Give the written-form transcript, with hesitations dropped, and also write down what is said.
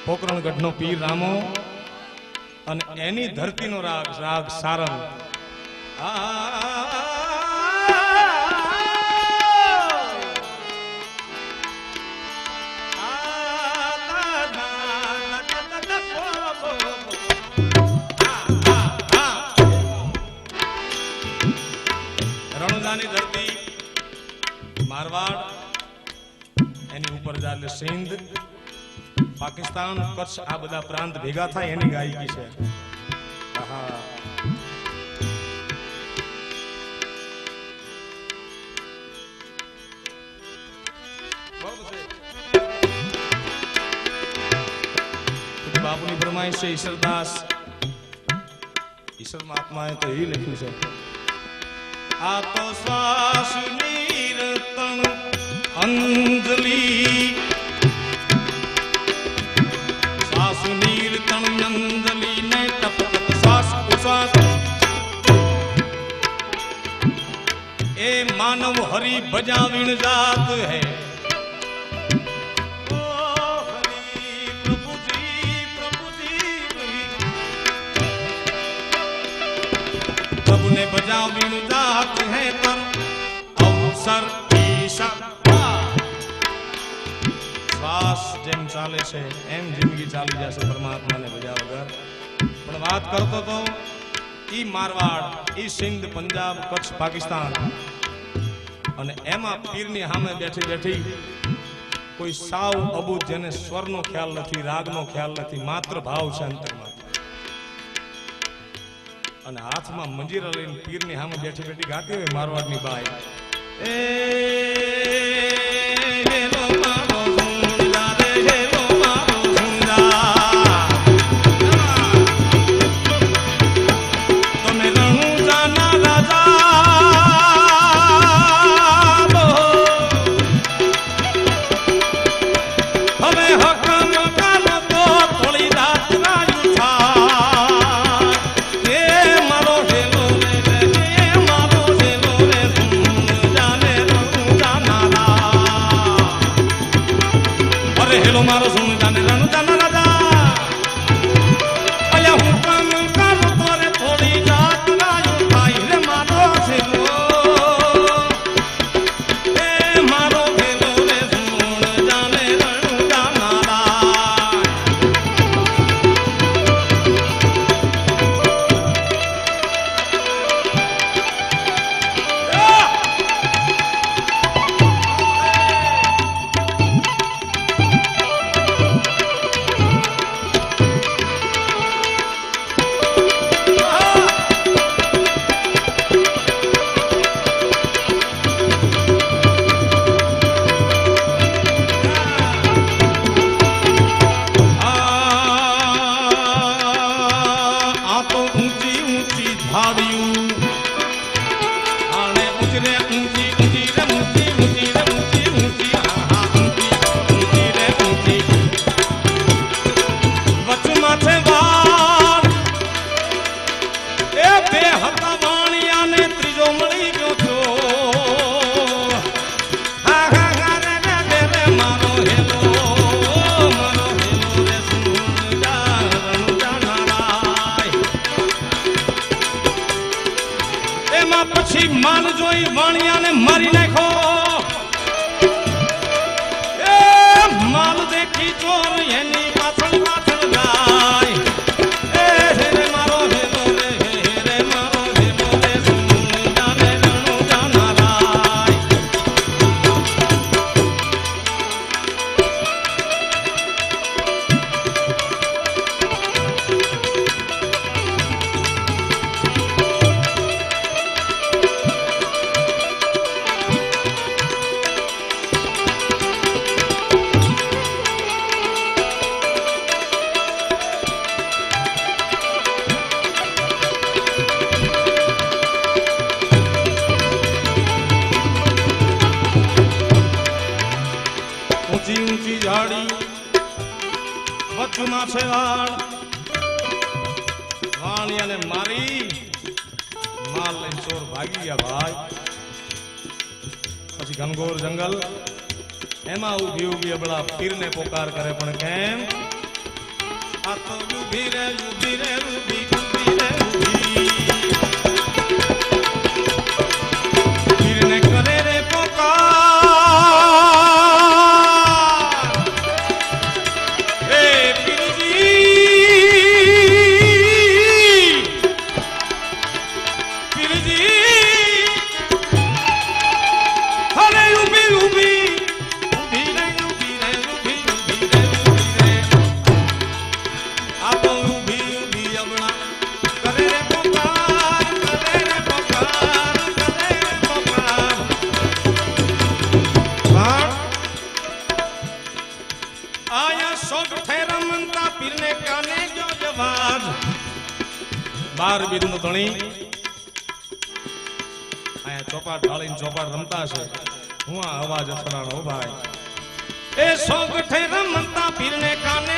પોકરણગઢનો પીર રામો અને એની ધરતીનો રાગ રાગ સારંગ. રણુદાની ધરતી મારવાડ, એની ઉપર જાલે સિંધ, પાકિસ્તાન, કચ્છ, આ બધા પ્રાંત ભેગા થાય એની ગાયકી છે. બાપુની ફરમાઈશ છે ઈશ્વરદાસ, ઈશ્વર મહાત્માએ તો એ લખ્યું છે, આ તો શ્વાસ નિરતન અંજલિ, શ્વાસ નિરતન અંજલિ ને તપ તપ શ્વાસ ઉશ્વાસ, એ માનવ હરિ ભજાવીણ જાત હૈ. प्रभु ने बजावीण जात है पर अवसर ईशा. श्वास જેમ ચાલે છે એમ જિંદગી ચાલી જશે પરમાત્માને ભજ્યા વગર. પણ વાત કરતો તો ઈ મારવાડ, ઈ સિંધ, પંજાબ, કચ્છ, પાકિસ્તાન, અને એમાં પીરની સામે બેઠી બેઠી કોઈ સાવ અબૂત, જેને સ્વરનો ખ્યાલ નથી, રાગનો ખ્યાલ નથી, માત્ર ભાવ છે અંતરમાં, અને હાથમાં મંજીરા લઈને પીરની સામે બેઠી બેઠી ગાતી હોય મારવાડની બાઈ, એ હેલો મારો સુંદા રે, હેલો મારો સુંદા, તમે રણુજાના રાજા બો, હવે હકમ કાનો તો થોડી રાત રાયું થાય. હેલો મારો સુન જાને રણુ જાના રાજા, અલ્યા હું કામ કરું તો રે થોડી રાત રાયો થાય રે મારો હેલો, એ મારો હેલો રે સુન જાને રણુ જાના રાજા. પછી માન જોઈ વાણિયાને મારી નાખો, એ માલ દેખી ચોર એની પાછળ પાછળ જાય. એ રે મારો હેલો રે, રે મારો હેલો રે, સુન જાને રણુ જાના રાય. ઊંચી ઊંચી ઝાડી વચમાં છે વાળ, વાણિયાને મારી માલ લઈને ચોર ભાગી ગયા ભાઈ. પછી ઘનઘોર જંગલ, એમાં ઉભી ઉભી અબળા પીરને પોકાર કરે, પણ કેમ? આ તો ઊભી રે ઊભી રે ઊભી ઊભી રે ઊભી પીરને કરે રે પોકાર હે પીરજી પીરજી હરે ઊભી ઊભી ઊભી રે ઊભી રે ઊભી ઊભી રે ઊભી રે આ તો ઊભી ઊભી અબળા કરે રે પોકાર કરે રે પોકાર કરે રે પોકાર પણ આયા શોક ઠેરા મનતા પીરને કાને જો જવાજ 12 બિંદુ ધણી આયા ચોપાટ ઢાળીને ચોપાટ રમતા છે હું આ અવાજ અથડાણો ભાઈ એ શોક ઠેરા મનતા પીરને કાને